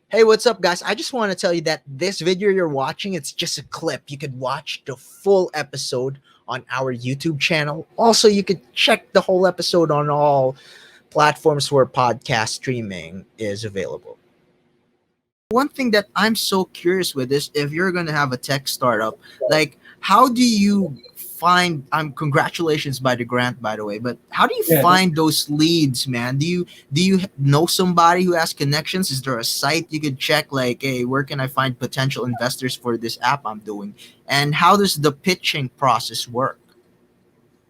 Hey, what's up, guys? I just want to tell you that this video you're watching, it's just a clip. You could watch the full episode on our YouTube channel. Also, you could check the whole episode on all platforms where podcast streaming is available. One thing that I'm so curious with is if you're going to have a tech startup, like how do you find congratulations by the grant, by the way, but how do you Yeah, find those leads, man? Do you know somebody who has connections? Is there a site you could check, like, hey, where can I find potential investors for this app I'm doing? And how does the pitching process work?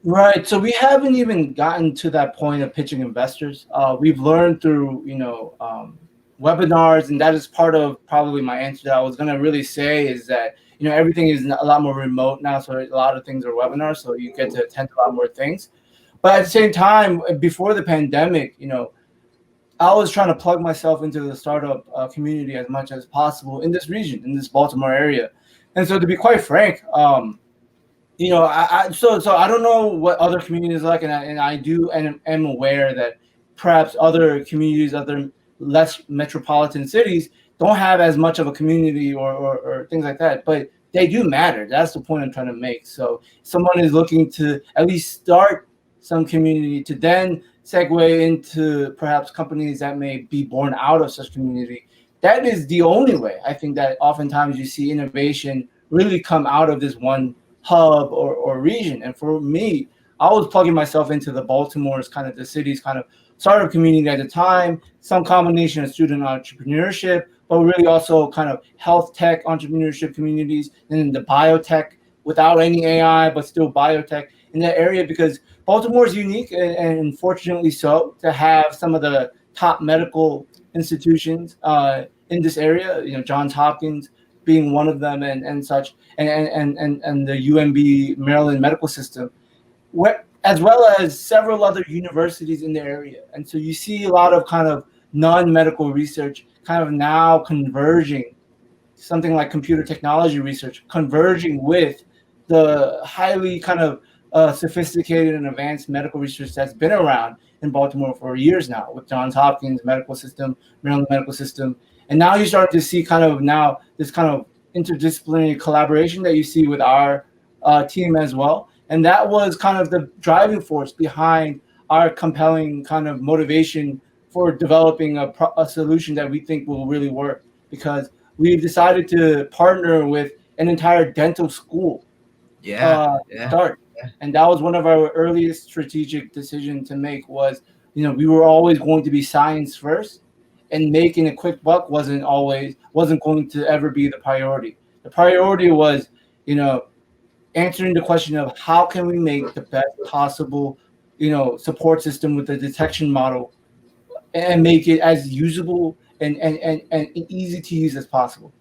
right. So we haven't even gotten to that point of pitching investors. We've learned through, webinars, and that is part of probably my answer that I was going to really say is that, everything is a lot more remote now. So a lot of things are webinars, so you get to attend a lot more things. But at the same time, before the pandemic, I was trying to plug myself into the startup community as much as possible in this region, in this Baltimore area. And so to be quite frank, so I don't know what other communities are like, and I do and am aware that perhaps other communities, other less metropolitan cities, don't have as much of a community or things like that, but they do matter. That's the point I'm trying to make. So someone is looking to at least start some community to then segue into perhaps companies that may be born out of such community. That is the only way I think that oftentimes you see innovation really come out of this one hub or region. And for me, I was plugging myself into the Baltimore's kind of the city's kind of startup community at the time, some combination of student entrepreneurship, but really also kind of health tech entrepreneurship communities, and then the biotech without any AI, but still biotech in that area, because Baltimore is unique and fortunately so to have some of the top medical institutions in this area, Johns Hopkins being one of them and such, and the UMB Maryland medical system, as well as several other universities in the area. And so you see a lot of kind of non-medical research kind of now converging, something like computer technology research, converging with the highly kind of sophisticated and advanced medical research that's been around in Baltimore for years now, with Johns Hopkins medical system, Maryland medical system. And now you start to see kind of now this kind of interdisciplinary collaboration that you see with our team as well. And that was kind of the driving force behind our compelling kind of motivation for developing a solution that we think will really work, because we've decided to partner with an entire dental school Yeah, yeah. start. And that was one of our earliest strategic decisions to make was, we were always going to be science first, and making a quick buck wasn't going to ever be the priority. The priority was, answering the question of how can we make the best possible, support system with the detection model and make it as usable and easy to use as possible.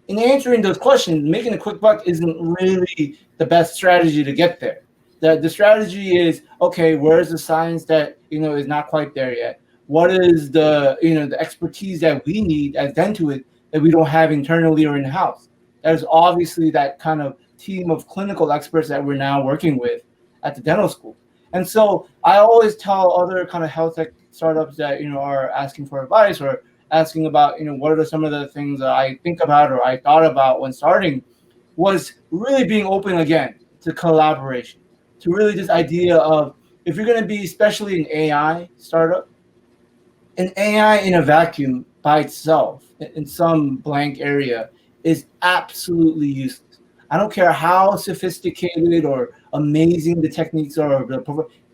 In answering those questions, making a quick buck isn't really the best strategy to get there. The strategy is, okay, where's the science that is not quite there yet? What is the expertise that we need as Dentuit that we don't have internally or in house? There's obviously that kind of team of clinical experts that we're now working with at the dental school. And so I always tell other kind of health tech startups that are asking for advice or asking about what are some of the things that I think about or I thought about when starting, was really being open again to collaboration, to really this idea of, if you're going to be especially an AI startup, an AI in a vacuum by itself in some blank area is absolutely useless. I don't care how sophisticated or amazing the techniques are,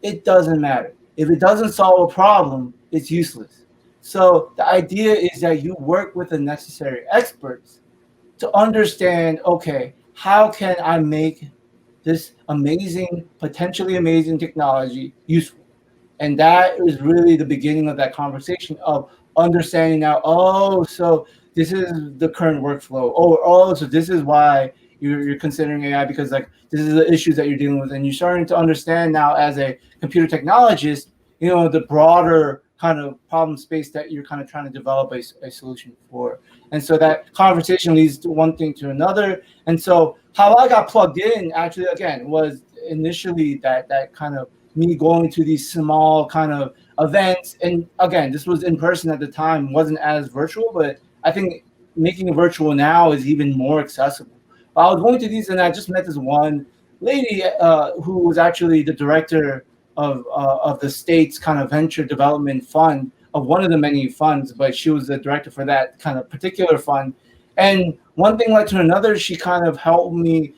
it doesn't matter. If it doesn't solve a problem, it's useless. So the idea is that you work with the necessary experts to understand, okay, how can I make this amazing, potentially amazing technology useful? And that is really the beginning of that conversation of understanding now, oh, so this is the current workflow. So this is why you're considering AI, because like this is the issues that you're dealing with. And you're starting to understand now as a computer technologist, the broader kind of problem space that you're kind of trying to develop a solution for. And so that conversation leads to one thing to another. And so how I got plugged in actually, again, was initially that kind of me going to these small kind of events. And again, this was in person at the time, wasn't as virtual, but I think making it virtual now is even more accessible. I was going to these, and I just met this one lady who was actually the director of the state's kind of venture development fund, of one of the many funds, but she was the director for that kind of particular fund. And one thing led to another. She kind of helped me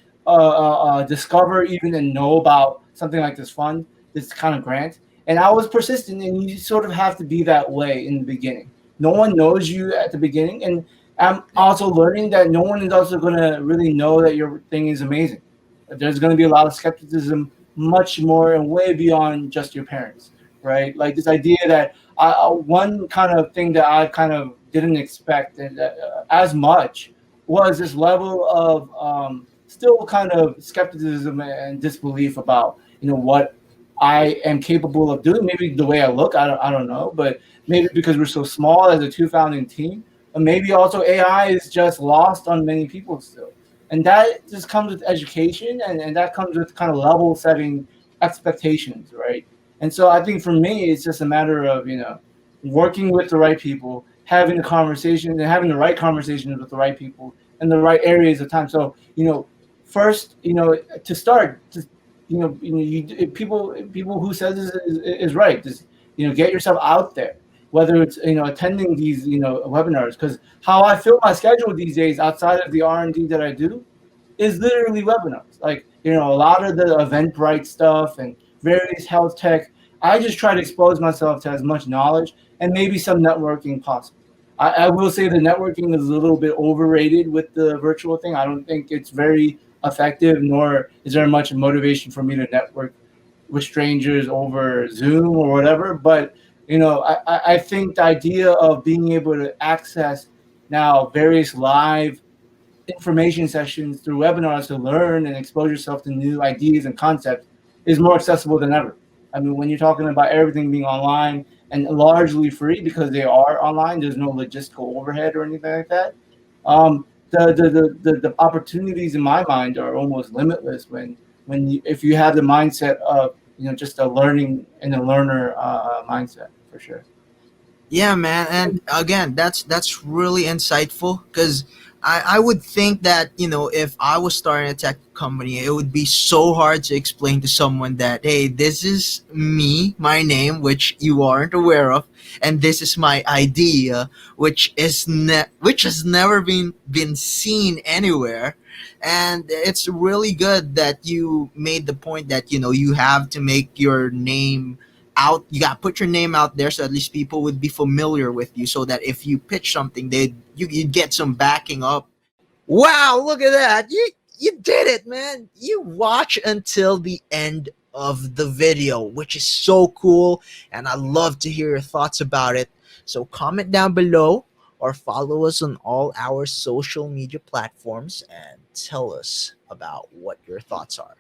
discover even and know about something like this fund, this kind of grant. And I was persistent, and you sort of have to be that way in the beginning. No one knows you at the beginning, and I'm also learning that no one is also going to really know that your thing is amazing. There's going to be a lot of skepticism, much more and way beyond just your parents, right? Like this idea that one kind of thing that I kind of didn't expect and as much was this level of still kind of skepticism and disbelief about what I am capable of doing. Maybe the way I look, I don't know, but maybe because we're so small as a two founding team, and maybe also AI is just lost on many people still. And that just comes with education, and that comes with kind of level setting expectations, right? And so I think for me, it's just a matter of, working with the right people, having the conversation and having the right conversations with the right people in the right areas of time. So, first, to start, just, people who says this is right. Just, get yourself out there, whether it's attending these webinars, because how I fill my schedule these days outside of the R&D that I do is literally webinars. Like, a lot of the Eventbrite stuff and various health tech. I just try to expose myself to as much knowledge and maybe some networking possible. I will say the networking is a little bit overrated with the virtual thing. I don't think it's very effective, nor is there much motivation for me to network with strangers over Zoom or whatever. But I think the idea of being able to access now various live information sessions through webinars to learn and expose yourself to new ideas and concepts is more accessible than ever. I mean, when you're talking about everything being online and largely free because they are online, there's no logistical overhead or anything like that. The opportunities in my mind are almost limitless if you have the mindset of just a learning and a learner mindset for sure. Yeah, man, and again, that's really insightful because I would think that if I was starting a tech company, it would be so hard to explain to someone that hey, this is me, my name, which you aren't aware of, and this is my idea, which has never been seen anywhere. And it's really good that you made the point that you have to make your name out. You got to put your name out there so at least people would be familiar with you, so that if you pitch something, you'd get some backing up. Wow, look at that. You did it, man. You watch until the end of the video, which is so cool, and I love to hear your thoughts about it. So comment down below or follow us on all our social media platforms and tell us about what your thoughts are.